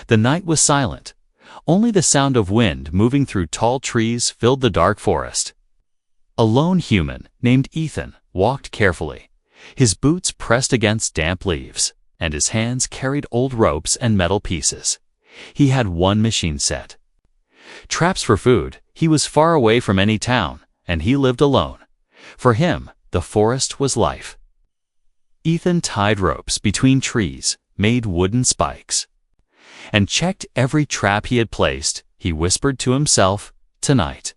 The night was silent. Only the sound of wind moving through tall trees filled the dark forest. A lone human, named Ethan, walked carefully. His boots pressed against damp leaves, and his hands carried old ropes and metal pieces. He had one machine set. Traps for food. He was far away from any town, and he lived alone. For him, the forest was life. Ethan tied ropes between trees, made wooden spikes, and checked every trap he had placed. He whispered to himself, "Tonight,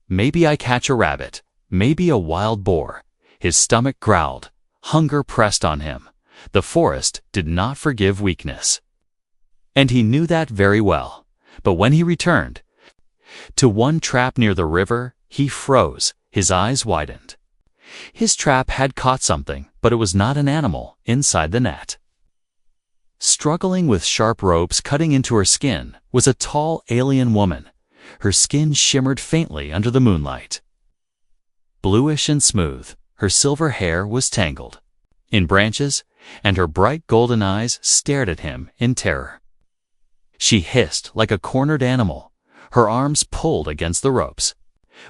maybe I catch a rabbit, maybe a wild boar." His stomach growled. Hunger pressed on him. The forest did not forgive weakness. And he knew that very well. But when he returned to one trap near the river, he froze. His eyes widened. His trap had caught something, but it was not an animal inside the net. Struggling with sharp ropes cutting into her skin was a tall alien woman. Her skin shimmered faintly under the moonlight. Bluish and smooth, her silver hair was tangled in branches, and her bright golden eyes stared at him in terror. She hissed like a cornered animal. Her arms pulled against the ropes,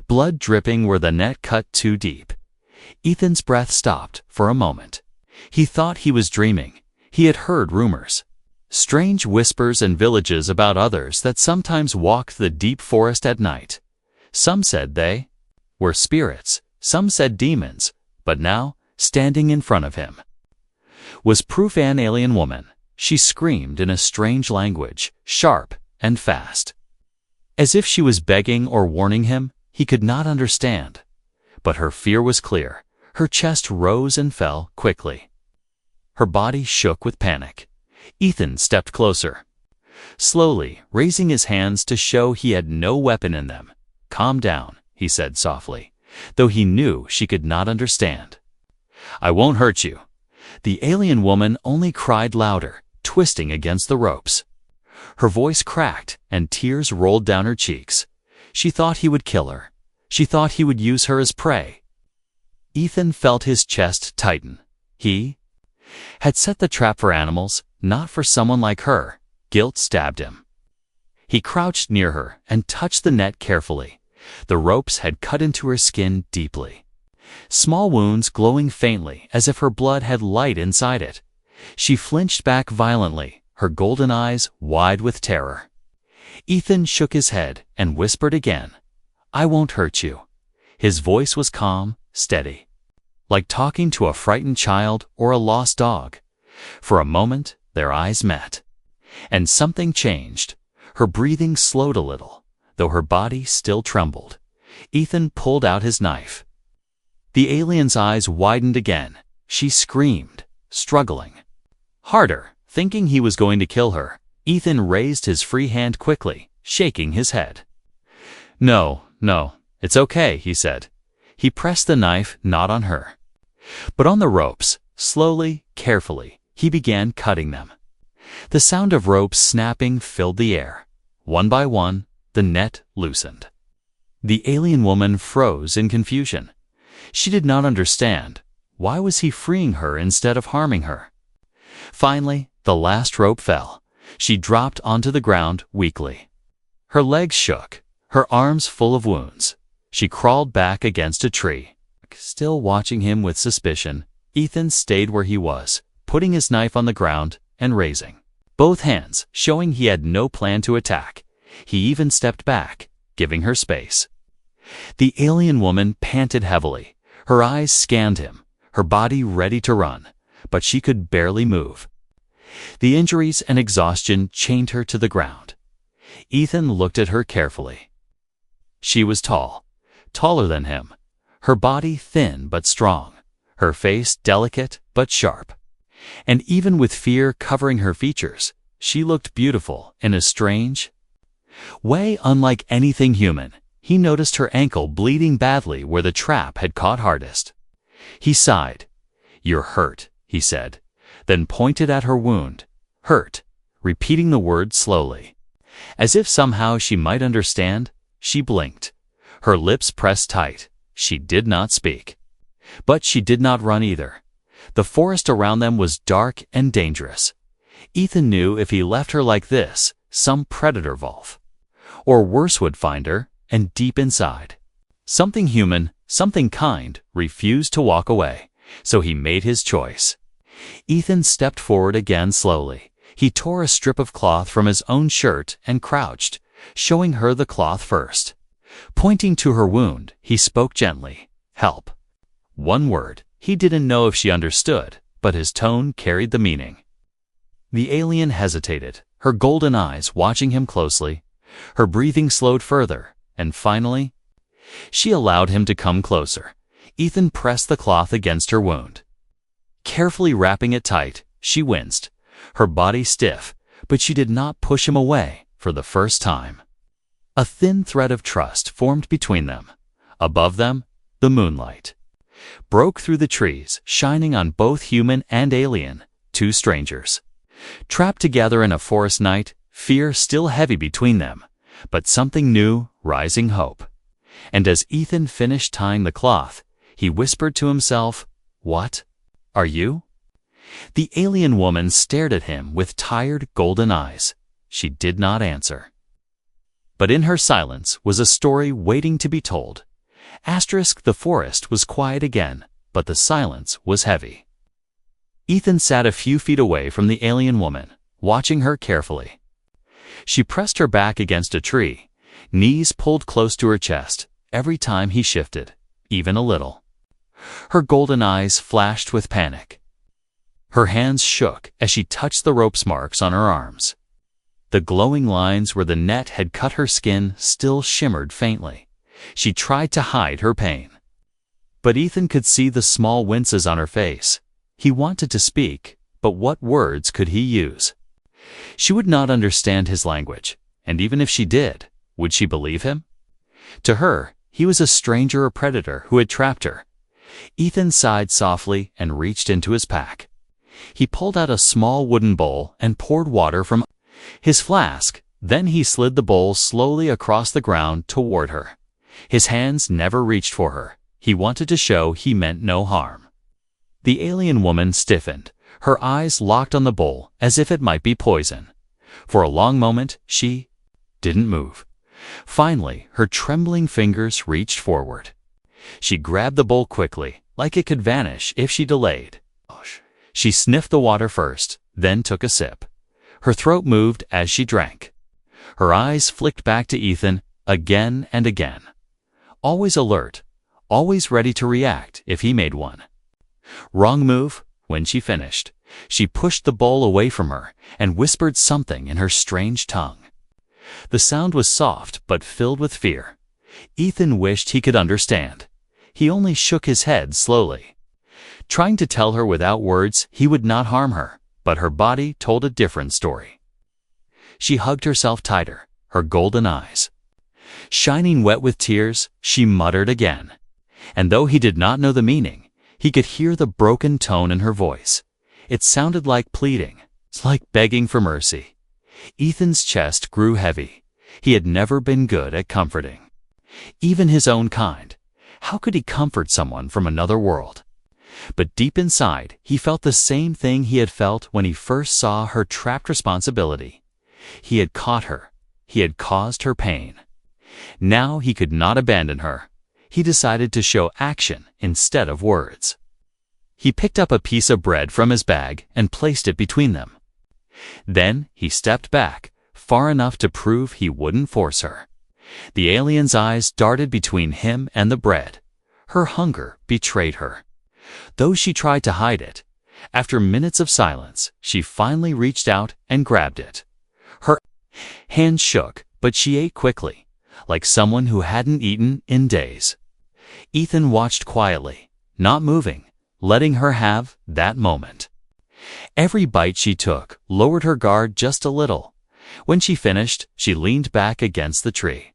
blood dripping where the net cut too deep. Ethan's breath stopped for a moment. He thought he was dreaming. He had heard rumors, strange whispers in villages about others that sometimes walked the deep forest at night. Some said they were spirits, some said demons, but now, standing in front of him, was proof an alien woman. She screamed in a strange language, sharp and fast, as if she was begging or warning him. He could not understand. But her fear was clear. Her chest rose and fell quickly. Her body shook with panic. Ethan stepped closer, slowly raising his hands to show he had no weapon in them. "Calm down," he said softly, though he knew she could not understand. "I won't hurt you." The alien woman only cried louder, twisting against the ropes. Her voice cracked, and tears rolled down her cheeks. She thought he would kill her. She thought he would use her as prey. Ethan felt his chest tighten. He had set the trap for animals, not for someone like her. Guilt stabbed him. He crouched near her and touched the net carefully. The ropes had cut into her skin deeply, small wounds glowing faintly as if her blood had light inside it. She flinched back violently, her golden eyes wide with terror. Ethan shook his head and whispered again, "I won't hurt you." His voice was calm, steady, like talking to a frightened child or a lost dog. For a moment, their eyes met, and something changed. Her breathing slowed a little, though her body still trembled. Ethan pulled out his knife. The alien's eyes widened again. She screamed, struggling harder, thinking he was going to kill her. Ethan raised his free hand quickly, shaking his head. No, it's okay," he said. He pressed the knife not on her, but on the ropes. Slowly, carefully, he began cutting them. The sound of ropes snapping filled the air. One by one, the net loosened. The alien woman froze in confusion. She did not understand. Why was he freeing her instead of harming her? Finally, the last rope fell. She dropped onto the ground weakly. Her legs shook, her arms full of wounds. She crawled back against a tree. Still watching him with suspicion, Ethan stayed where he was, putting his knife on the ground and raising both hands, showing he had no plan to attack. He even stepped back, giving her space. The alien woman panted heavily. Her eyes scanned him, her body ready to run, but she could barely move. The injuries and exhaustion chained her to the ground. Ethan looked at her carefully. She was tall, taller than him, her body thin but strong, her face delicate but sharp. And even with fear covering her features, she looked beautiful in a strange way unlike anything human. He noticed her ankle bleeding badly where the trap had caught hardest. He sighed. "You're hurt," he said, then pointed at her wound. "Hurt," repeating the word slowly. As if somehow she might understand, she blinked. Her lips pressed tight. She did not speak. But she did not run either. The forest around them was dark and dangerous. Ethan knew if he left her like this, some predator wolf, or worse, would find her, and deep inside, something human, something kind, refused to walk away, so he made his choice. Ethan stepped forward again slowly. He tore a strip of cloth from his own shirt and crouched, showing her the cloth first. Pointing to her wound, he spoke gently, "Help." One word. He didn't know if she understood, but his tone carried the meaning. The alien hesitated, her golden eyes watching him closely. Her breathing slowed further, and finally, she allowed him to come closer. Ethan pressed the cloth against her wound. Carefully wrapping it tight, she winced, her body stiff, but she did not push him away for the first time. A thin thread of trust formed between them. Above them, the moonlight broke through the trees, shining on both human and alien, two strangers. Trapped together in a forest night, fear still heavy between them, but something new, rising hope. And as Ethan finished tying the cloth, he whispered to himself, "What? Are you?" The alien woman stared at him with tired, golden eyes. She did not answer. But in her silence was a story waiting to be told. The forest was quiet again, but the silence was heavy. Ethan sat a few feet away from the alien woman, watching her carefully. She pressed her back against a tree, knees pulled close to her chest, every time he shifted, even a little. Her golden eyes flashed with panic. Her hands shook as she touched the rope's marks on her arms. The glowing lines where the net had cut her skin still shimmered faintly. She tried to hide her pain. But Ethan could see the small winces on her face. He wanted to speak, but what words could he use? She would not understand his language, and even if she did, would she believe him? To her, he was a stranger or predator who had trapped her. Ethan sighed softly and reached into his pack. He pulled out a small wooden bowl and poured water from his flask. Then he slid the bowl slowly across the ground toward her. His hands never reached for her. He wanted to show he meant no harm. The alien woman stiffened, her eyes locked on the bowl as if it might be poison. For a long moment, she didn't move. Finally, her trembling fingers reached forward. She grabbed the bowl quickly, like it could vanish if she delayed. She sniffed the water first, then took a sip. Her throat moved as she drank. Her eyes flicked back to Ethan again and again. Always alert, always ready to react if he made one. Wrong move. When she finished, she pushed the bowl away from her and whispered something in her strange tongue. The sound was soft but filled with fear. Ethan wished he could understand. He only shook his head slowly, trying to tell her without words he would not harm her, but her body told a different story. She hugged herself tighter, her golden eyes shining wet with tears. She muttered again, and though he did not know the meaning, he could hear the broken tone in her voice. It sounded like pleading, like begging for mercy. Ethan's chest grew heavy. He had never been good at comforting, even his own kind. How could he comfort someone from another world? But deep inside, he felt the same thing he had felt when he first saw her trapped responsibility. He had caught her. He had caused her pain. Now he could not abandon her. He decided to show action instead of words. He picked up a piece of bread from his bag and placed it between them. Then he stepped back, far enough to prove he wouldn't force her. The alien's eyes darted between him and the bread. Her hunger betrayed her. Though she tried to hide it, after minutes of silence, she finally reached out and grabbed it. Her hands shook, but she ate quickly, like someone who hadn't eaten in days. Ethan watched quietly, not moving, letting her have that moment. Every bite she took lowered her guard just a little. When she finished, she leaned back against the tree.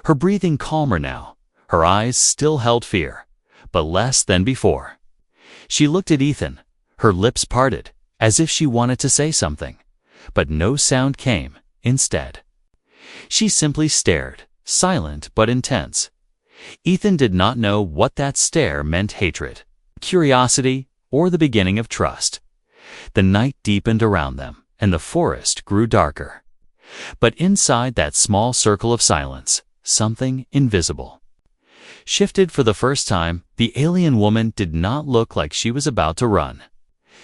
Her breathing calmer now, her eyes still held fear, but less than before. She looked at Ethan, her lips parted, as if she wanted to say something, but no sound came instead. She simply stared, silent but intense. Ethan did not know what that stare meant: hatred, curiosity, or the beginning of trust. The night deepened around them, and the forest grew darker. But inside that small circle of silence, something invisible shifted for the first time. The alien woman did not look like she was about to run.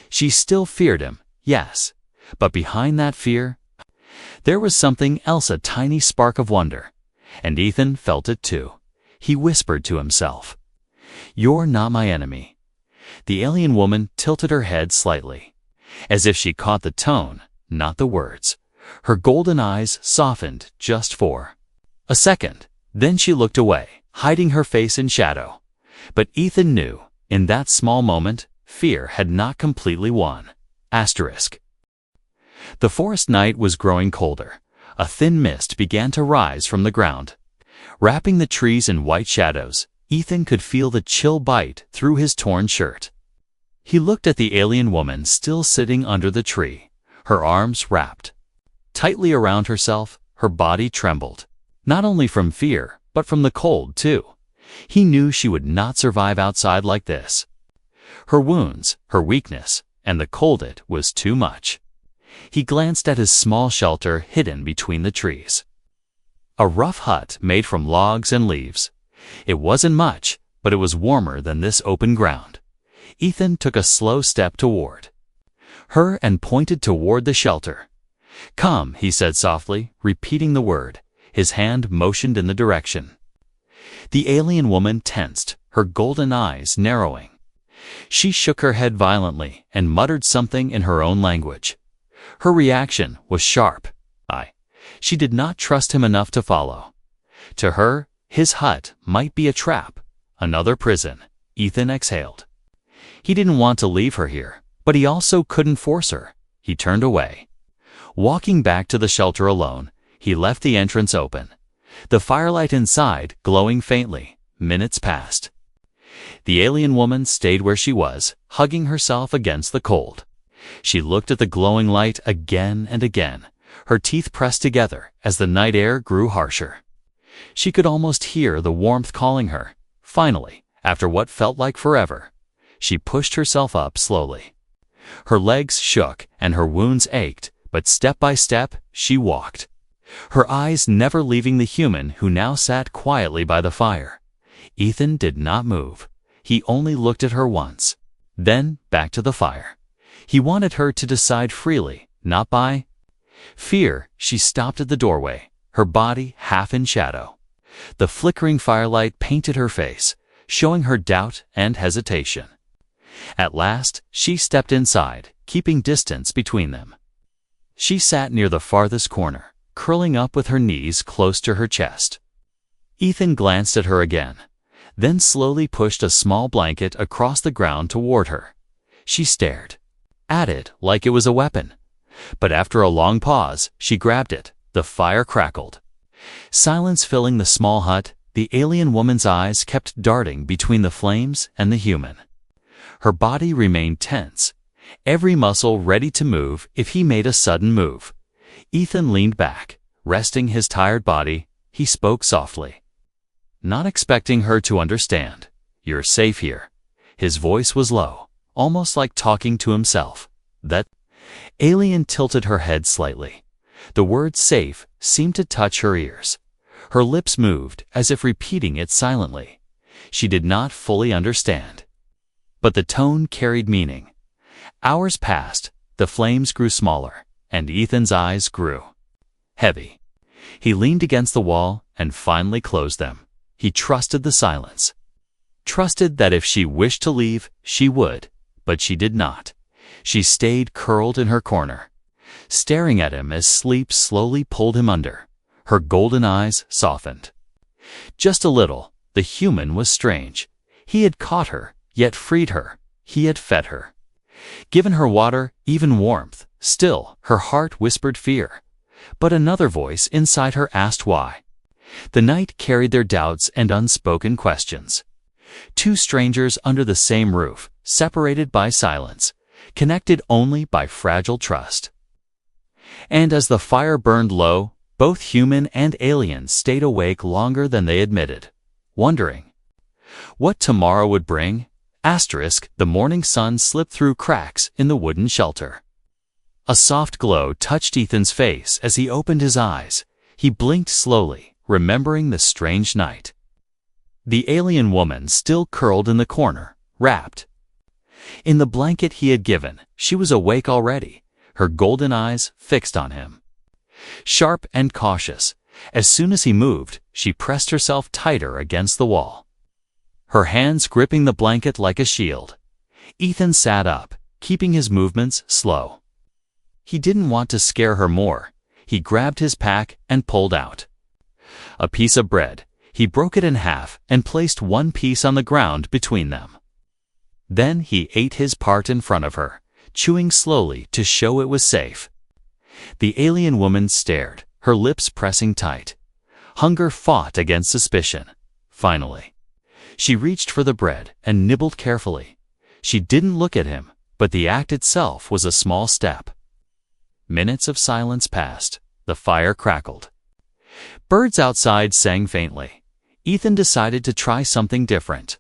She still feared him, yes, but behind that fear, there was something else, a tiny spark of wonder. And Ethan felt it too. He whispered to himself, "You're not my enemy." The alien woman tilted her head slightly, as if she caught the tone, not the words. Her golden eyes softened just for a second. Then she looked away, hiding her face in shadow. But Ethan knew, in that small moment, fear had not completely won. Asterisk. The forest night was growing colder. A thin mist began to rise from the ground, wrapping the trees in white shadows. Ethan could feel the chill bite through his torn shirt. He looked at the alien woman still sitting under the tree, her arms wrapped tightly around herself. Her body trembled, not only from fear, but from the cold, too. He knew she would not survive outside like this. Her wounds, her weakness, and the cold, it was too much. He glanced at his small shelter hidden between the trees. A rough hut made from logs and leaves. It wasn't much, but it was warmer than this open ground. Ethan took a slow step toward her and pointed toward the shelter. "Come," he said softly, repeating the word. His hand motioned in the direction. The alien woman tensed, her golden eyes narrowing. She shook her head violently and muttered something in her own language. Her reaction was sharp. She did not trust him enough to follow. To her, his hut might be a trap, another prison. Ethan exhaled. He didn't want to leave her here, but he also couldn't force her. He turned away. Walking back to the shelter alone, he left the entrance open, the firelight inside glowing faintly. Minutes passed. The alien woman stayed where she was, hugging herself against the cold. She looked at the glowing light again and again, her teeth pressed together as the night air grew harsher. She could almost hear the warmth calling her. Finally, after what felt like forever, she pushed herself up slowly. Her legs shook and her wounds ached, but step by step, she walked, her eyes never leaving the human who now sat quietly by the fire. Ethan did not move. He only looked at her once, then back to the fire. He wanted her to decide freely, not by fear. She stopped at the doorway, her body half in shadow. The flickering firelight painted her face, showing her doubt and hesitation. At last, she stepped inside, keeping distance between them. She sat near the farthest corner, curling up with her knees close to her chest. Ethan glanced at her again, then slowly pushed a small blanket across the ground toward her. She stared at it like it was a weapon. But after a long pause, she grabbed it. The fire crackled. Silence filling the small hut, the alien woman's eyes kept darting between the flames and the human. Her body remained tense, every muscle ready to move if he made a sudden move. Ethan leaned back, resting his tired body. He spoke softly, not expecting her to understand. "You're safe here." His voice was low, almost like talking to himself. That alien tilted her head slightly. The word safe seemed to touch her ears. Her lips moved as if repeating it silently. She did not fully understand, but the tone carried meaning. Hours passed, the flames grew smaller, and Ethan's eyes grew heavy. He leaned against the wall and finally closed them. He trusted the silence. Trusted that if she wished to leave, she would, but she did not. She stayed curled in her corner, staring at him as sleep slowly pulled him under. Her golden eyes softened just a little. The human was strange. He had caught her, yet freed her. He had fed her, given her water, even warmth. Still, her heart whispered fear. But another voice inside her asked why. The night carried their doubts and unspoken questions. Two strangers under the same roof, separated by silence, connected only by fragile trust. And as the fire burned low, both human and alien stayed awake longer than they admitted, wondering what tomorrow would bring. The morning sun slipped through cracks in the wooden shelter. A soft glow touched Ethan's face as he opened his eyes. He blinked slowly, remembering the strange night. The alien woman still curled in the corner, wrapped in the blanket he had given. She was awake already, her golden eyes fixed on him. Sharp and cautious, as soon as he moved, she pressed herself tighter against the wall, her hands gripping the blanket like a shield. Ethan sat up, keeping his movements slow. He didn't want to scare her more. He grabbed his pack and pulled out a piece of bread. He broke it in half and placed one piece on the ground between them. Then he ate his part in front of her, chewing slowly to show it was safe. The alien woman stared, her lips pressing tight. Hunger fought against suspicion. Finally, she reached for the bread and nibbled carefully. She didn't look at him, but the act itself was a small step. Minutes of silence passed. The fire crackled. Birds outside sang faintly. Ethan decided to try something different.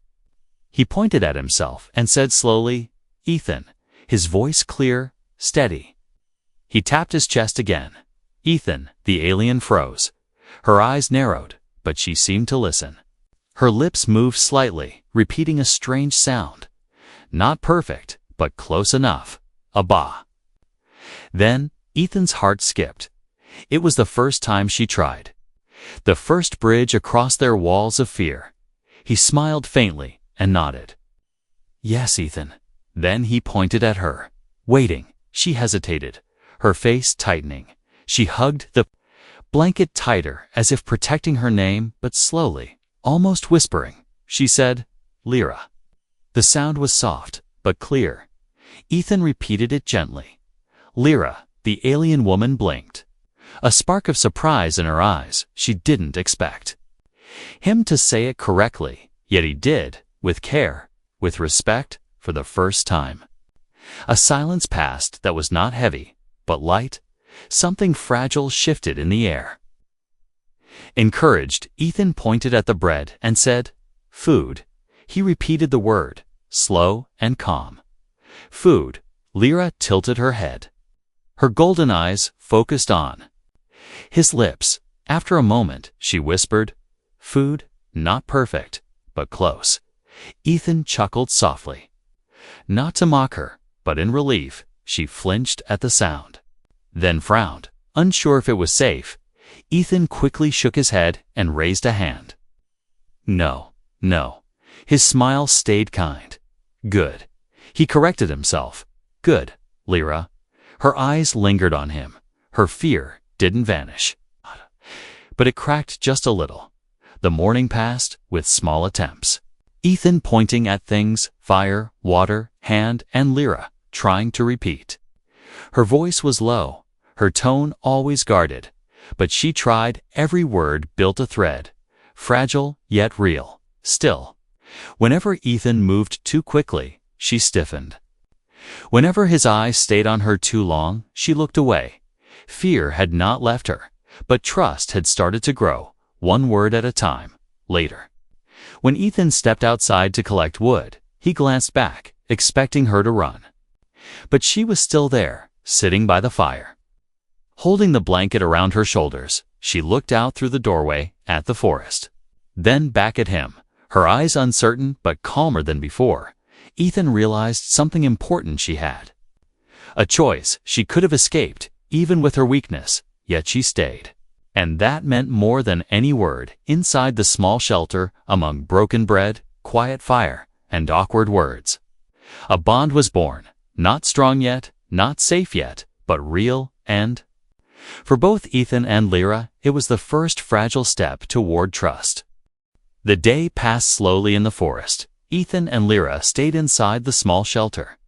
He pointed at himself and said slowly, "Ethan," his voice clear, steady. He tapped his chest again. "Ethan," the alien froze. Her eyes narrowed, but she seemed to listen. Her lips moved slightly, repeating a strange sound. Not perfect, but close enough. A ba. Then, Ethan's heart skipped. It was the first time she tried. The first bridge across their walls of fear. He smiled faintly and nodded. "Yes, Ethan." Then he pointed at her. Waiting, she hesitated, her face tightening. She hugged the blanket tighter, as if protecting her name, but slowly, almost whispering, she said, "Lyra." The sound was soft, but clear. Ethan repeated it gently. "Lyra." The alien woman blinked. A spark of surprise in her eyes she didn't expect him to say it correctly, yet he did, with care, with respect, for the first time. A silence passed that was not heavy, but light. Something fragile shifted in the air. Encouraged, Ethan pointed at the bread and said, "Food." He repeated the word, slow and calm. "Food." Lyra tilted her head. Her golden eyes focused on his lips. After a moment, she whispered, "Food, not perfect, but close." Ethan chuckled softly. Not to mock her, but in relief. She flinched at the sound, then frowned, unsure if it was safe. Ethan quickly shook his head and raised a hand. "No, no." His smile stayed kind. "Good." He corrected himself. "Good, Lyra." Her eyes lingered on him. Her fear didn't vanish, but it cracked just a little. The morning passed with small attempts. Ethan pointing at things, fire, water, hand, and Lyra, trying to repeat. Her voice was low, her tone always guarded, but she tried. Every word built a thread, fragile yet real. Still, whenever Ethan moved too quickly, she stiffened. Whenever his eyes stayed on her too long, she looked away. Fear had not left her, but trust had started to grow, one word at a time. Later, when Ethan stepped outside to collect wood, he glanced back, expecting her to run. But she was still there, sitting by the fire. Holding the blanket around her shoulders, she looked out through the doorway at the forest. Then back at him, her eyes uncertain but calmer than before. Ethan realized something important she had. A choice. She could have escaped, even with her weakness, yet she stayed. And that meant more than any word. Inside the small shelter, among broken bread, quiet fire, and awkward words, a bond was born, not strong yet, not safe yet, but real, and for both Ethan and Lyra, it was the first fragile step toward trust. The day passed slowly in the forest. Ethan and Lyra stayed inside the small shelter.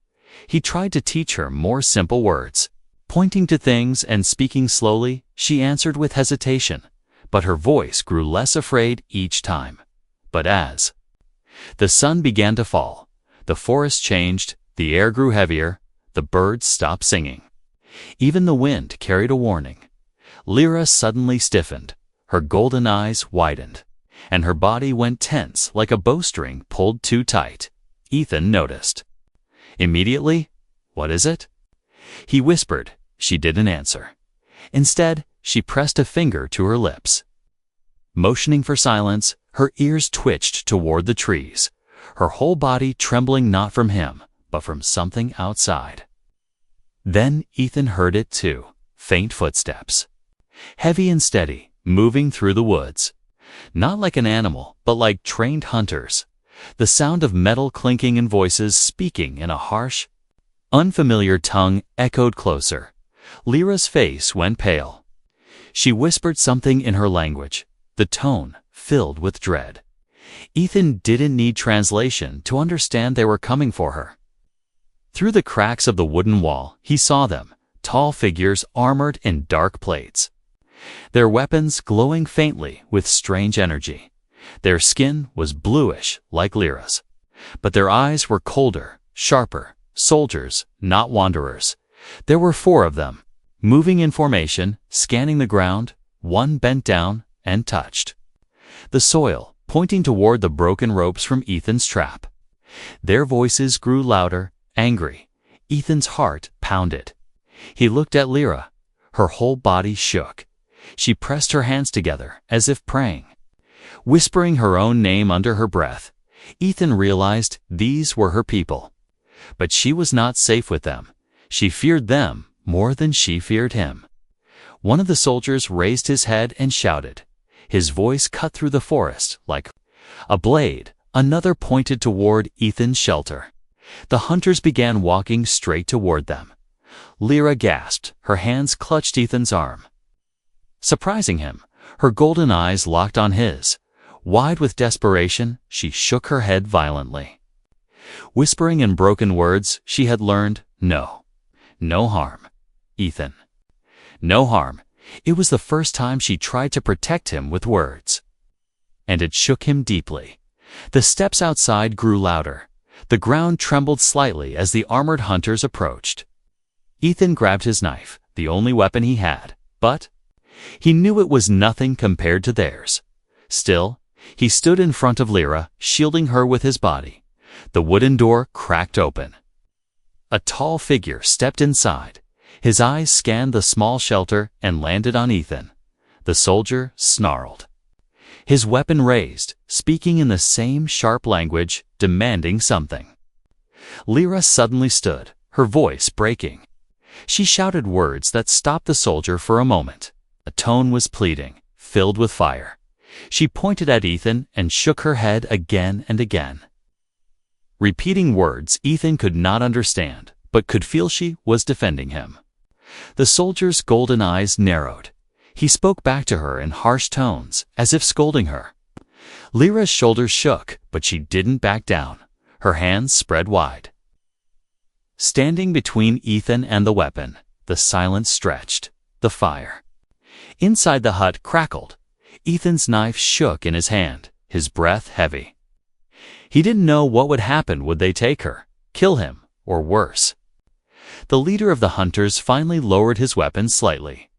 He tried to teach her more simple words. Pointing to things and speaking slowly, she answered with hesitation, but her voice grew less afraid each time. But as the sun began to fall, the forest changed, the air grew heavier, the birds stopped singing. Even the wind carried a warning. Lyra suddenly stiffened, her golden eyes widened, and her body went tense like a bowstring pulled too tight. Ethan noticed. Immediately, "What is it?" he whispered. She didn't answer. Instead, she pressed a finger to her lips. Motioning for silence, her ears twitched toward the trees, her whole body trembling not from him, but from something outside. Then Ethan heard it too, faint footsteps. Heavy and steady, moving through the woods. Not like an animal, but like trained hunters. The sound of metal clinking and voices speaking in a harsh, unfamiliar tongue echoed closer. Lyra's face went pale. She whispered something in her language, the tone filled with dread. Ethan didn't need translation to understand they were coming for her. Through the cracks of the wooden wall, he saw them, tall figures armored in dark plates. Their weapons glowing faintly with strange energy. Their skin was bluish like Lyra's, but their eyes were colder, sharper, soldiers, not wanderers. There were 4 of them, moving in formation, scanning the ground, one bent down and touched the soil, pointing toward the broken ropes from Ethan's trap. Their voices grew louder, angry. Ethan's heart pounded. He looked at Lyra. Her whole body shook. She pressed her hands together as if praying. Whispering her own name under her breath, Ethan realized these were her people. But she was not safe with them. She feared them more than she feared him. One of the soldiers raised his head and shouted. His voice cut through the forest like a blade. Another pointed toward Ethan's shelter. The hunters began walking straight toward them. Lyra gasped. Her hands clutched Ethan's arm. Surprising him, her golden eyes locked on his. Wide with desperation, she shook her head violently. Whispering in broken words, she had learned, no. No harm, Ethan. No harm. It was the first time she tried to protect him with words. And it shook him deeply. The steps outside grew louder. The ground trembled slightly as the armored hunters approached. Ethan grabbed his knife, the only weapon he had, but he knew it was nothing compared to theirs. Still, he stood in front of Lyra, shielding her with his body. The wooden door cracked open. A tall figure stepped inside. His eyes scanned the small shelter and landed on Ethan. The soldier snarled. His weapon raised, speaking in the same sharp language, demanding something. Lyra suddenly stood, her voice breaking. She shouted words that stopped the soldier for a moment. A tone was pleading, filled with fire. She pointed at Ethan and shook her head again and again. Repeating words Ethan could not understand, but could feel she was defending him. The soldier's golden eyes narrowed. He spoke back to her in harsh tones, as if scolding her. Lyra's shoulders shook, but she didn't back down. Her hands spread wide. Standing between Ethan and the weapon, the silence stretched, the fire. Inside the hut crackled. Ethan's knife shook in his hand, his breath heavy. He didn't know what would happen. Would they take her, kill him, or worse? The leader of the hunters finally lowered his weapon slightly.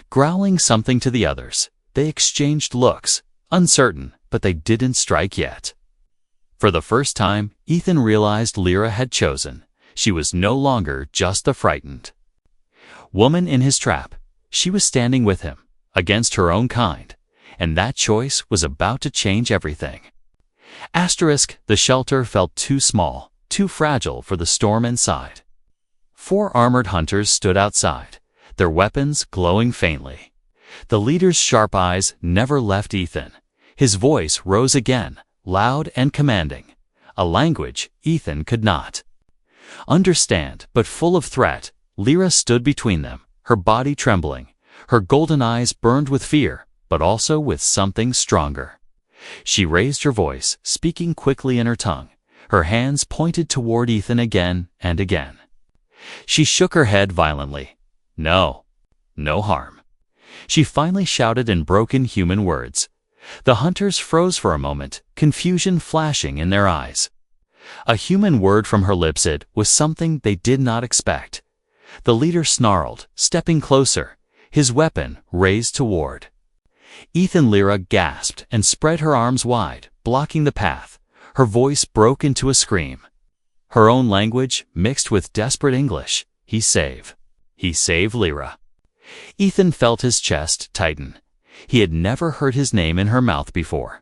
Growling something to the others, they exchanged looks, uncertain, but they didn't strike yet. For the first time, Ethan realized Lyra had chosen. She was no longer just the frightened woman in his trap. She was standing with him, against her own kind, and that choice was about to change everything. The shelter felt too small, too fragile for the storm inside. 4 armored hunters stood outside, their weapons glowing faintly. The leader's sharp eyes never left Ethan. His voice rose again, loud and commanding, a language Ethan could not understand, but full of threat. Lyra stood between them, her body trembling. Her golden eyes burned with fear, but also with something stronger. She raised her voice, speaking quickly in her tongue. Her hands pointed toward Ethan again and again. She shook her head violently. No, no harm. She finally shouted in broken human words. The hunters froze for a moment, confusion flashing in their eyes. A human word from her lips. It was something they did not expect. The leader snarled, stepping closer, his weapon raised toward Ethan. Lyra gasped and spread her arms wide, blocking the path. Her voice broke into a scream. Her own language mixed with desperate English. He save. He saved Lyra. Ethan felt his chest tighten. He had never heard his name in her mouth before.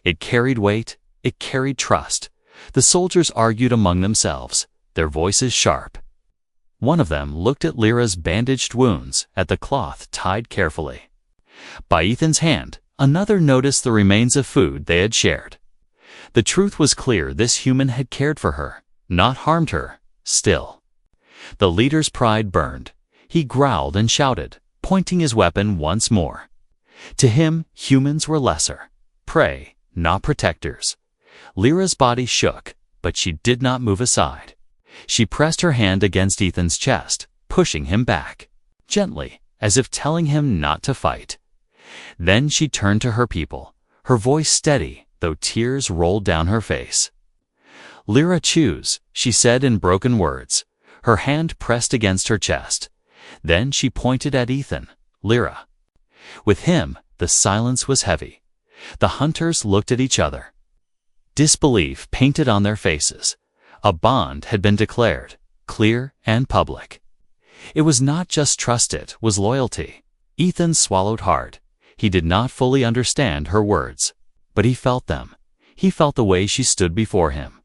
It carried weight, it carried trust. The soldiers argued among themselves, their voices sharp. One of them looked at Lyra's bandaged wounds, at the cloth tied carefully. By Ethan's hand, another noticed the remains of food they had shared. The truth was clear: this human had cared for her, not harmed her, still. The leader's pride burned. He growled and shouted, pointing his weapon once more. To him, humans were lesser, prey, not protectors. Lyra's body shook, but she did not move aside. She pressed her hand against Ethan's chest, pushing him back, gently, as if telling him not to fight. Then she turned to her people, her voice steady, though tears rolled down her face. "Lyra, choose," she said in broken words, her hand pressed against her chest. Then she pointed at Ethan. "Lyra." With him, the silence was heavy. The hunters looked at each other. Disbelief painted on their faces. A bond had been declared, clear and public. It was not just trust, it was loyalty. Ethan swallowed hard. He did not fully understand her words, but he felt them. He felt the way she stood before him.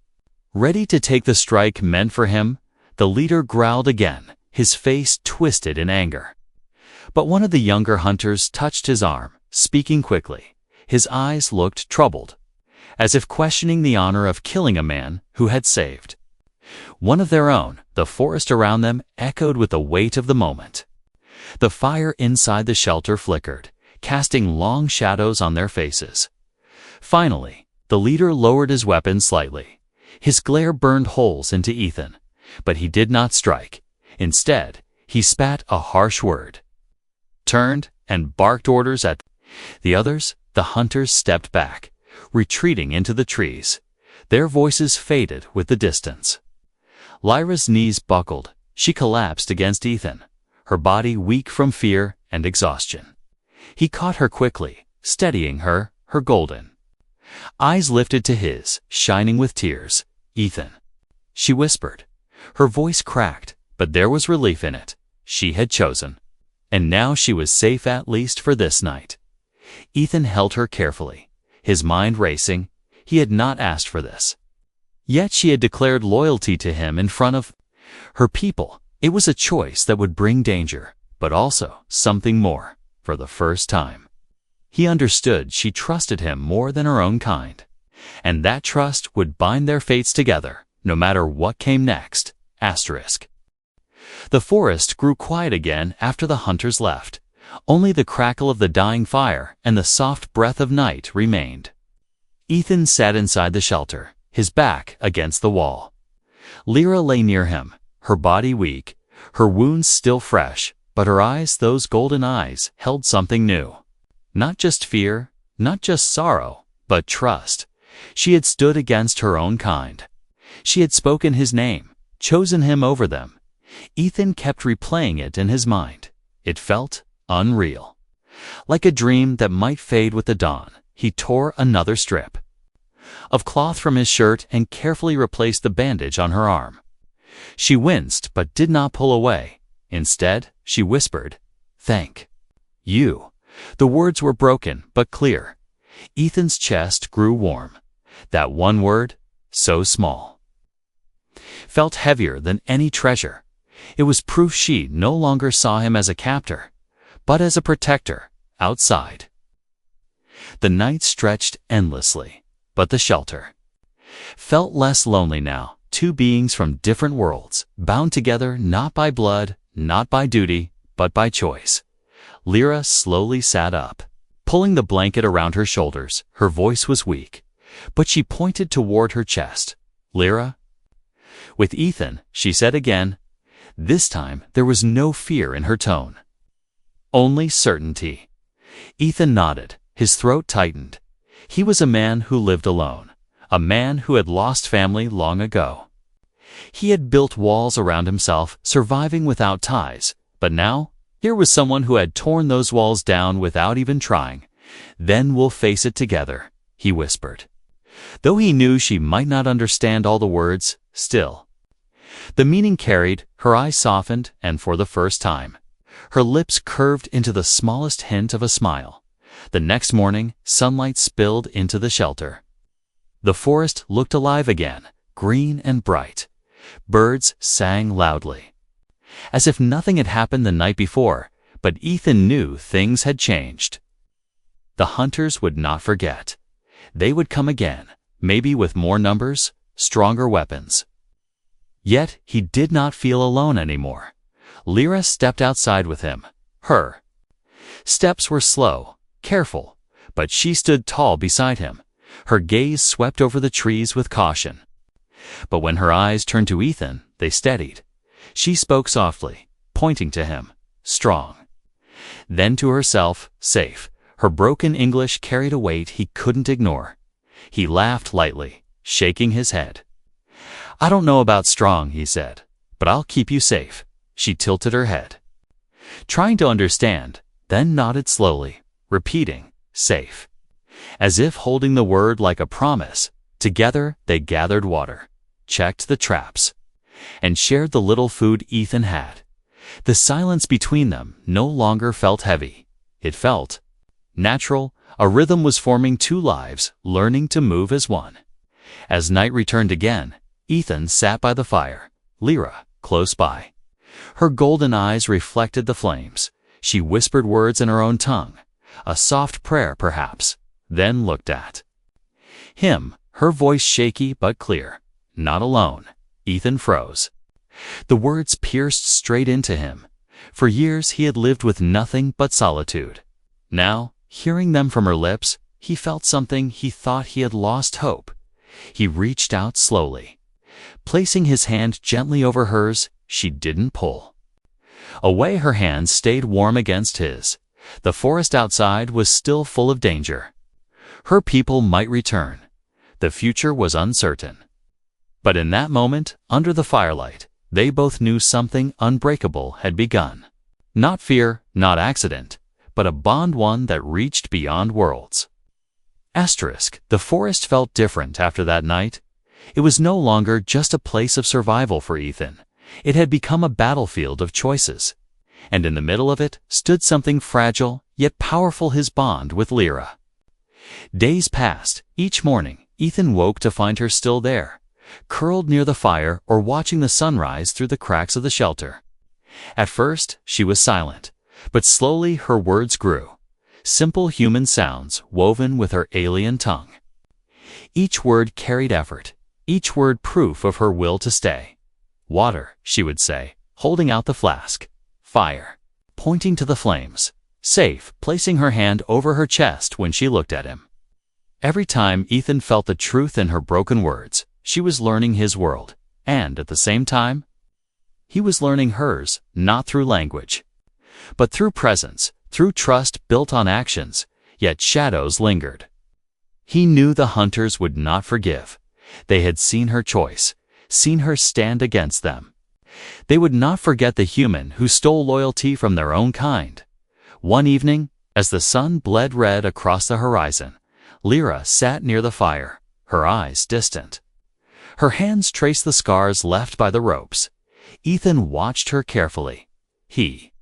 Ready to take the strike meant for him, the leader growled again, his face twisted in anger. But one of the younger hunters touched his arm, speaking quickly. His eyes looked troubled, as if questioning the honor of killing a man who had saved. One of their own, the forest around them echoed with the weight of the moment. The fire inside the shelter flickered, casting long shadows on their faces. Finally, the leader lowered his weapon slightly. His glare burned holes into Ethan, but he did not strike. Instead, he spat a harsh word, turned, and barked orders at the others. The hunters stepped back, retreating into the trees. Their voices faded with the distance. Lyra's knees buckled. She collapsed against Ethan, her body weak from fear and exhaustion. He caught her quickly, steadying her, her golden eyes lifted to his, shining with tears. "Ethan," she whispered. Her voice cracked, but there was relief in it. She had chosen. And now she was safe, at least for this night. Ethan held her carefully, his mind racing. He had not asked for this. Yet she had declared loyalty to him in front of her people. It was a choice that would bring danger, but also something more. For the first time, he understood she trusted him more than her own kind, and that trust would bind their fates together, no matter what came next. The forest grew quiet again after the hunters left. Only the crackle of the dying fire and the soft breath of night remained. Ethan sat inside the shelter, his back against the wall. Lyra lay near him, her body weak, her wounds still fresh, but her eyes, those golden eyes, held something new. Not just fear, not just sorrow, but trust. She had stood against her own kind. She had spoken his name, chosen him over them. Ethan kept replaying it in his mind. It felt unreal. Like a dream that might fade with the dawn, he tore another strip of cloth from his shirt and carefully replaced the bandage on her arm. She winced but did not pull away. Instead, she whispered, "Thank you." The words were broken but clear. Ethan's chest grew warm. That one word, so small, felt heavier than any treasure. It was proof she no longer saw him as a captor, but as a protector, outside. The night stretched endlessly, but the shelter felt less lonely now. Two beings from different worlds, bound together not by blood, not by duty, but by choice. Lyra slowly sat up, pulling the blanket around her shoulders. Her voice was weak, but she pointed toward her chest. "Lyra?" "With Ethan," she said again. This time there was no fear in her tone, only certainty. Ethan nodded, his throat tightened. He was a man who lived alone, a man who had lost family long ago. He had built walls around himself, surviving without ties, but now here was someone who had torn those walls down without even trying. "Then we'll face it together," he whispered. Though he knew she might not understand all the words, still. The meaning carried, her eyes softened, and for the first time, her lips curved into the smallest hint of a smile. The next morning, sunlight spilled into the shelter. The forest looked alive again, green and bright. Birds sang loudly, as if nothing had happened the night before, but Ethan knew things had changed. The hunters would not forget. They would come again, maybe with more numbers, stronger weapons. Yet he did not feel alone anymore. Lyra stepped outside with him. Her steps were slow, careful, but she stood tall beside him. Her gaze swept over the trees with caution. But when her eyes turned to Ethan, they steadied. She spoke softly, pointing to him, strong. Then to herself, safe. Her broken English carried a weight he couldn't ignore. He laughed lightly, shaking his head. "I don't know about strong," he said, "but I'll keep you safe." She tilted her head, trying to understand, then nodded slowly, repeating, safe, as if holding the word like a promise. Together they gathered water, checked the traps, and shared the little food Ethan had. The silence between them no longer felt heavy. It felt natural. A rhythm was forming, two lives learning to move as one. As night returned again, Ethan sat by the fire, Lyra close by. Her golden eyes reflected the flames. She whispered words in her own tongue, a soft prayer perhaps, then looked at him, her voice shaky but clear. "Not alone." Ethan froze. The words pierced straight into him. For years he had lived with nothing but solitude. Now, hearing them from her lips, he felt something. He thought he had lost hope. He reached out slowly, placing his hand gently over hers. She didn't pull away. Her hand stayed warm against his. The forest outside was still full of danger. Her people might return. The future was uncertain. But in that moment, under the firelight, they both knew something unbreakable had begun. Not fear, not accident, but a bond, one that reached beyond worlds. The forest felt different after that night. It was no longer just a place of survival for Ethan. It had become a battlefield of choices. And in the middle of it stood something fragile, yet powerful: his bond with Lyra. Days passed. Each morning, Ethan woke to find her still there, curled near the fire or watching the sunrise through the cracks of the shelter. At first, she was silent, but slowly her words grew. Simple human sounds woven with her alien tongue. Each word carried effort, each word proof of her will to stay. "Water," she would say, holding out the flask. "Fire," pointing to the flames. "Safe," placing her hand over her chest when she looked at him. Every time Ethan felt the truth in her broken words, she was learning his world, and at the same time, he was learning hers, not through language, but through presence, through trust built on actions. Yet shadows lingered. He knew the hunters would not forgive. They had seen her choice, seen her stand against them. They would not forget the human who stole loyalty from their own kind. One evening, as the sun bled red across the horizon, Lyra sat near the fire, her eyes distant. Her hands traced the scars left by the ropes. Ethan watched her carefully. He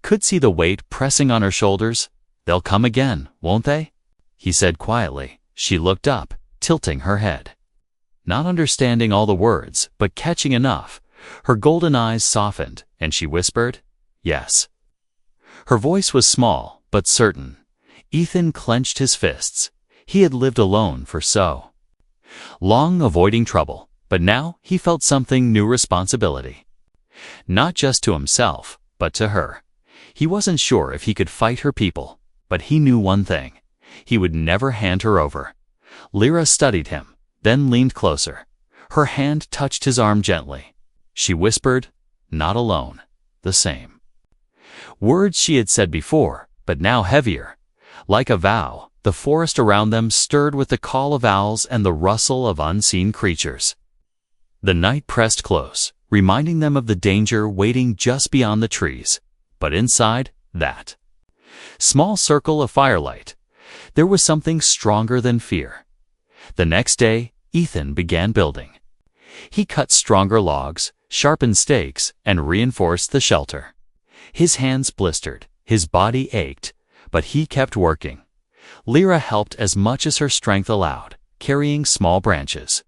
could see the weight pressing on her shoulders. "They'll come again, won't they?" he said quietly. She looked up, tilting her head, not understanding all the words, but catching enough. Her golden eyes softened, and she whispered, "Yes." Her voice was small, but certain. Ethan clenched his fists. He had lived alone for so long, avoiding trouble, but now he felt something new: responsibility. Not just to himself, but to her. He wasn't sure if he could fight her people, but he knew one thing: he would never hand her over. Lyra studied him, then leaned closer. Her hand touched his arm gently. She whispered, "Not alone." The same words she had said before, but now heavier. Like a vow, the forest around them stirred with the call of owls and the rustle of unseen creatures. The night pressed close, reminding them of the danger waiting just beyond the trees. But inside that small circle of firelight, there was something stronger than fear. The next day, Ethan began building. He cut stronger logs, sharpened stakes, and reinforced the shelter. His hands blistered, his body ached, but he kept working. Lyra helped as much as her strength allowed, carrying small branches.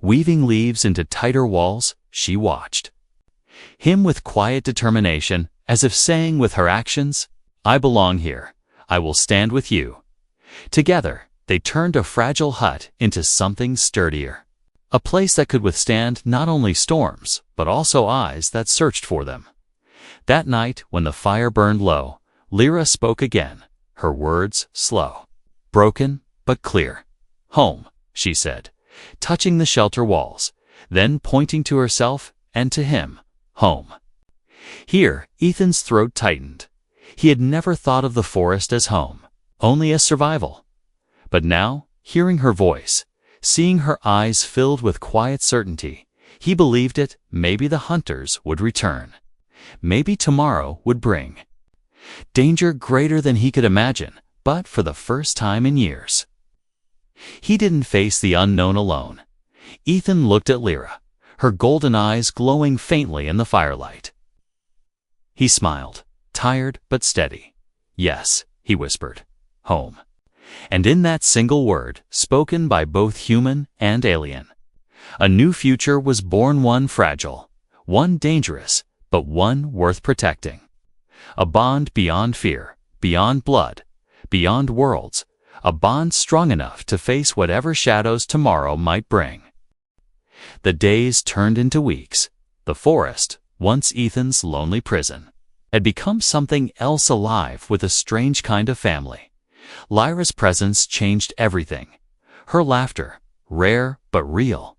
Weaving leaves into tighter walls, she watched him with quiet determination, as if saying with her actions, "I belong here. I will stand with you." Together, they turned a fragile hut into something sturdier. A place that could withstand not only storms, but also eyes that searched for them. That night, when the fire burned low, Lyra spoke again, her words slow. Broken, but clear. "Home," she said, touching the shelter walls, then pointing to herself and to him. "Home." Here, Ethan's throat tightened. He had never thought of the forest as home, only as survival. But now, hearing her voice, seeing her eyes filled with quiet certainty, he believed it. Maybe the hunters would return. Maybe tomorrow would bring danger greater than he could imagine, but for the first time in years. He didn't face the unknown alone. Ethan looked at Lyra, her golden eyes glowing faintly in the firelight. He smiled, tired but steady. "Yes," he whispered, "home." And in that single word, spoken by both human and alien, a new future was born, one fragile, one dangerous, but one worth protecting. A bond beyond fear, beyond blood, beyond worlds, a bond strong enough to face whatever shadows tomorrow might bring. The days turned into weeks. The forest, once Ethan's lonely prison, had become something else, alive with a strange kind of family. Lyra's presence changed everything. Her laughter, rare but real,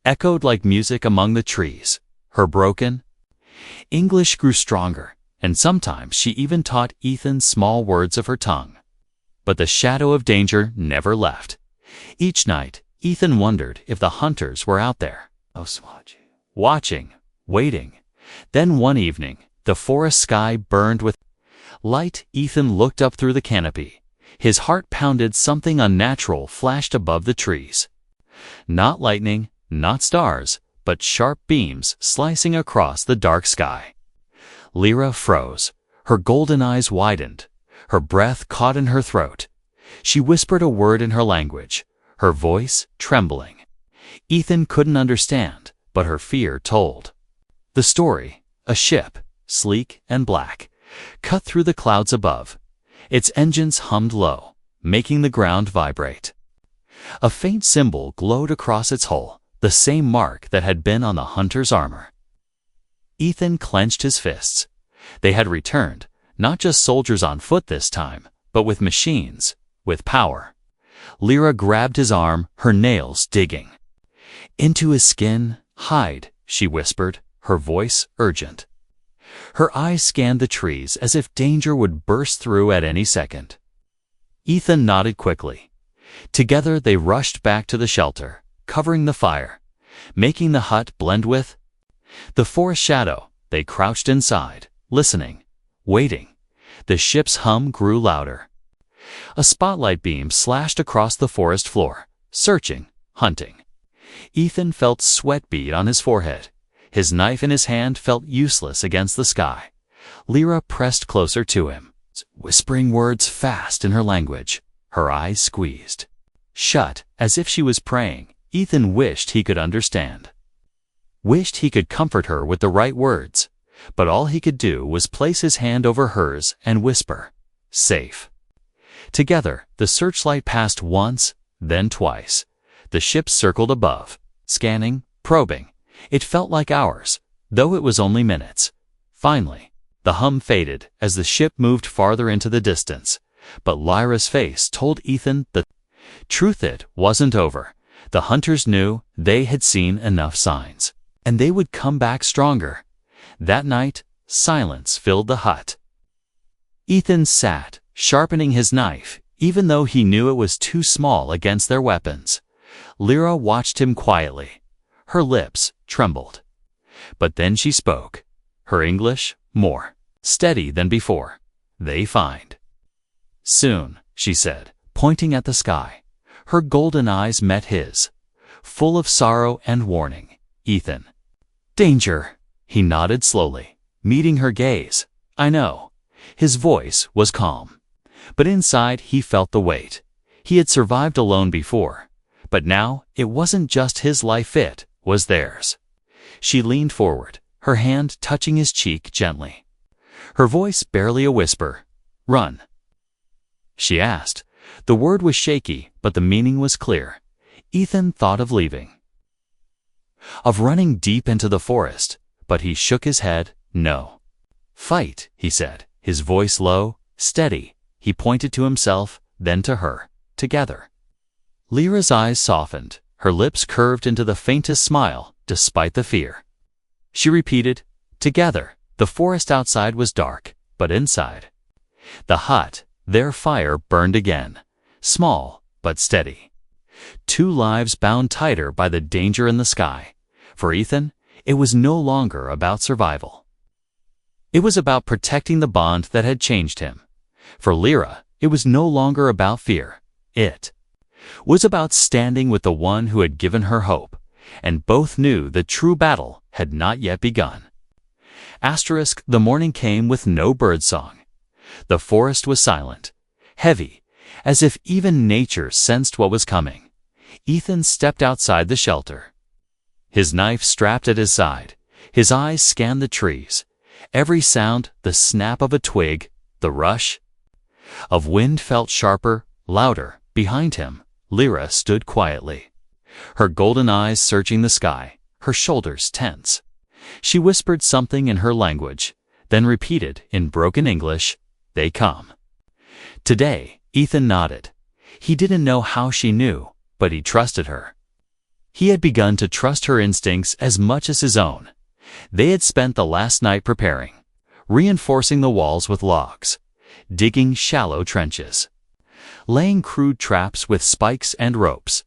echoed like music among the trees. Her broken English grew stronger, and sometimes she even taught Ethan small words of her tongue. But the shadow of danger never left. Each night, Ethan wondered if the hunters were out there, watching, waiting. Then one evening, the forest sky burned with light. Ethan looked up through the canopy. His heart pounded. Something unnatural flashed above the trees. Not lightning, not stars, but sharp beams slicing across the dark sky. Lyra froze. Her golden eyes widened. Her breath caught in her throat. She whispered a word in her language, her voice trembling. Ethan couldn't understand, but her fear told. The story: a ship, sleek and black, cut through the clouds above. Its engines hummed low, making the ground vibrate. A faint symbol glowed across its hull, the same mark that had been on the hunter's armor. Ethan clenched his fists. They had returned, not just soldiers on foot this time, but with machines, with power. Lyra grabbed his arm, her nails digging into his skin. "Hide," she whispered, her voice urgent. Her eyes scanned the trees as if danger would burst through at any second. Ethan nodded quickly. Together they rushed back to the shelter, covering the fire, making the hut blend with the forest shadow. They crouched inside, listening, waiting. The ship's hum grew louder. A spotlight beam slashed across the forest floor, searching, hunting. Ethan felt sweat bead on his forehead. His knife in his hand felt useless against the sky. Lyra pressed closer to him, whispering words fast in her language, her eyes squeezed shut, as if she was praying. Ethan wished he could understand. Wished he could comfort her with the right words, but all he could do was place his hand over hers and whisper, "Safe." Together, the searchlight passed once, then twice. The ship circled above, scanning, probing. It felt like hours, though it was only minutes. Finally, the hum faded as the ship moved farther into the distance. But Lyra's face told Ethan the truth: it wasn't over. The hunters knew. They had seen enough signs, and they would come back stronger. That night, silence filled the hut. Ethan sat, sharpening his knife, even though he knew it was too small against their weapons. Lyra watched him quietly. Her lips trembled. But then she spoke, her English more steady than before. "They find soon," she said, pointing at the sky. Her golden eyes met his. full of sorrow and warning. "Ethan." "Danger." He nodded slowly, meeting her gaze. "I know." His voice was calm, but inside he felt the weight. He had survived alone before, but now it wasn't just his life, it was theirs. She leaned forward, her hand touching his cheek gently. Her voice barely a whisper. "Run?" she asked. The word was shaky, but the meaning was clear. Ethan thought of leaving, of running deep into the forest, but he shook his head. "No." "Fight," he said, his voice low, steady. He pointed to himself, then to her. "Together." Lyra's eyes softened, her lips curved into the faintest smile, despite the fear. She repeated, "Together." The forest outside was dark, but inside the hut, their fire burned again, small but steady. Two lives bound tighter by the danger in the sky. For Ethan, it was no longer about survival. It was about protecting the bond that had changed him. For Lyra, it was no longer about fear. It was about standing with the one who had given her hope, and both knew the true battle had not yet begun. The morning came with no birdsong. The forest was silent, heavy, as if even nature sensed what was coming. Ethan stepped outside the shelter, his knife strapped at his side. His eyes scanned the trees. Every sound, the snap of a twig, the rush of wind felt sharper, louder. Behind him, Lyra stood quietly, her golden eyes searching the sky, her shoulders tense. She whispered something in her language, then repeated in broken English, "They come." Today, Ethan nodded. He didn't know how she knew, but he trusted her. He had begun to trust her instincts as much as his own. They had spent the last night preparing, reinforcing the walls with logs, digging shallow trenches, laying crude traps with spikes and ropes.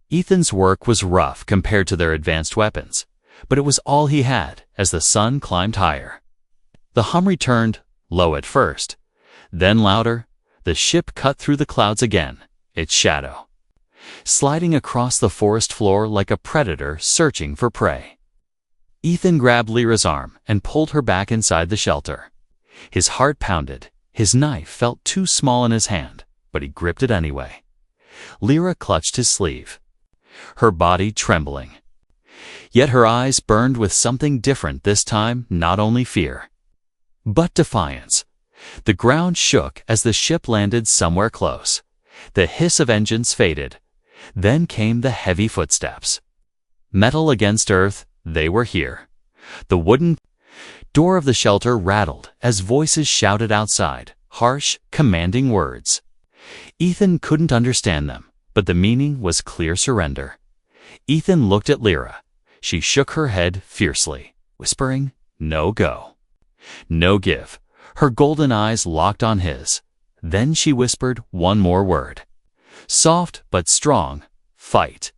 Ethan's work was rough compared to their advanced weapons, but it was all he had as the sun climbed higher. The hum returned, low at first, then louder. The ship cut through the clouds again, its shadow sliding across the forest floor like a predator searching for prey. Ethan grabbed Lyra's arm and pulled her back inside the shelter. His heart pounded. His knife felt too small in his hand, but he gripped it anyway. Lyra clutched his sleeve, her body trembling. Yet her eyes burned with something different this time, not only fear, but defiance. The ground shook as the ship landed somewhere close. The hiss of engines faded. Then came the heavy footsteps. Metal against earth, they were here. The wooden door of the shelter rattled as voices shouted outside, harsh, commanding words. Ethan couldn't understand them, but the meaning was clear surrender. Ethan looked at Lyra. She shook her head fiercely, whispering, "No go. No give." Her golden eyes locked on his. Then she whispered one more word. Soft but strong, "Fight."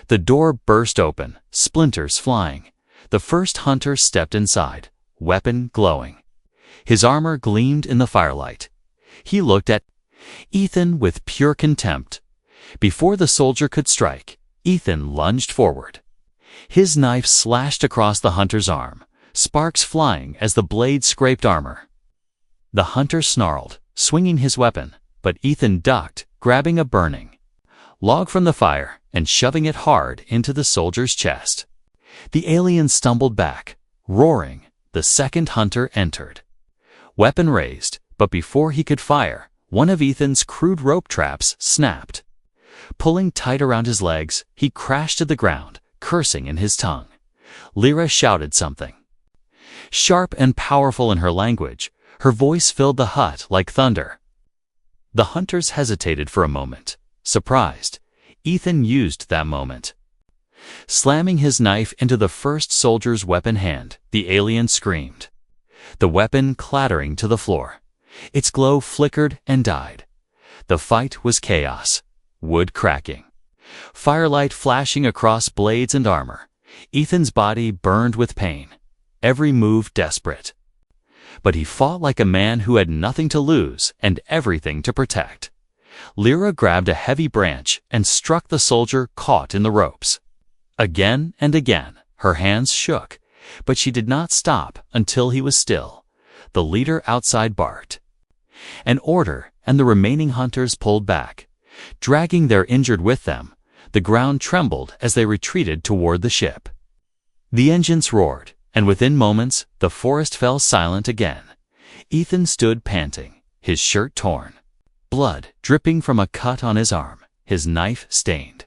The door burst open, splinters flying. The first hunter stepped inside, weapon glowing. His armor gleamed in the firelight. He looked at Ethan with pure contempt. Before the soldier could strike, Ethan lunged forward. His knife slashed across the hunter's arm, sparks flying as the blade scraped armor. The hunter snarled, swinging his weapon, but Ethan ducked, grabbing a burning log from the fire and shoving it hard into the soldier's chest. The alien stumbled back, roaring. The second hunter entered, weapon raised, but before he could fire, one of Ethan's crude rope traps snapped. Pulling tight around his legs, he crashed to the ground, cursing in his tongue. Lyra shouted something, sharp and powerful in her language. Her voice filled the hut like thunder. The hunters hesitated for a moment, surprised. Ethan used that moment. Slamming his knife into the first soldier's weapon hand, the alien screamed, the weapon clattering to the floor. Its glow flickered and died. The fight was chaos, wood cracking, firelight flashing across blades and armor. Ethan's body burned with pain, every move desperate. But he fought like a man who had nothing to lose and everything to protect. Lyra grabbed a heavy branch and struck the soldier caught in the ropes. Again and again, her hands shook, but she did not stop until he was still. The leader outside barked. An order, and the remaining hunters pulled back. Dragging their injured with them, the ground trembled as they retreated toward the ship. The engines roared, and within moments, the forest fell silent again. Ethan stood panting, his shirt torn, blood dripping from a cut on his arm, his knife stained.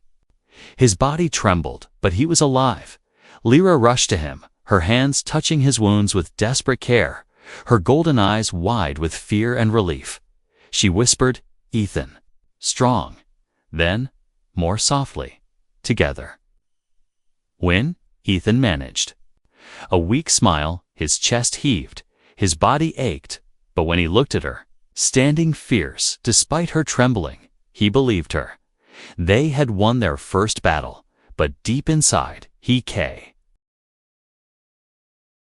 His body trembled, but he was alive. Lyra rushed to him, her hands touching his wounds with desperate care, her golden eyes wide with fear and relief. She whispered, "Ethan, strong." Then, more softly, "Together." When? Ethan managed. A weak smile, his chest heaved, his body ached, but when he looked at her, standing fierce despite her trembling, he believed her. They had won their first battle, but deep inside, he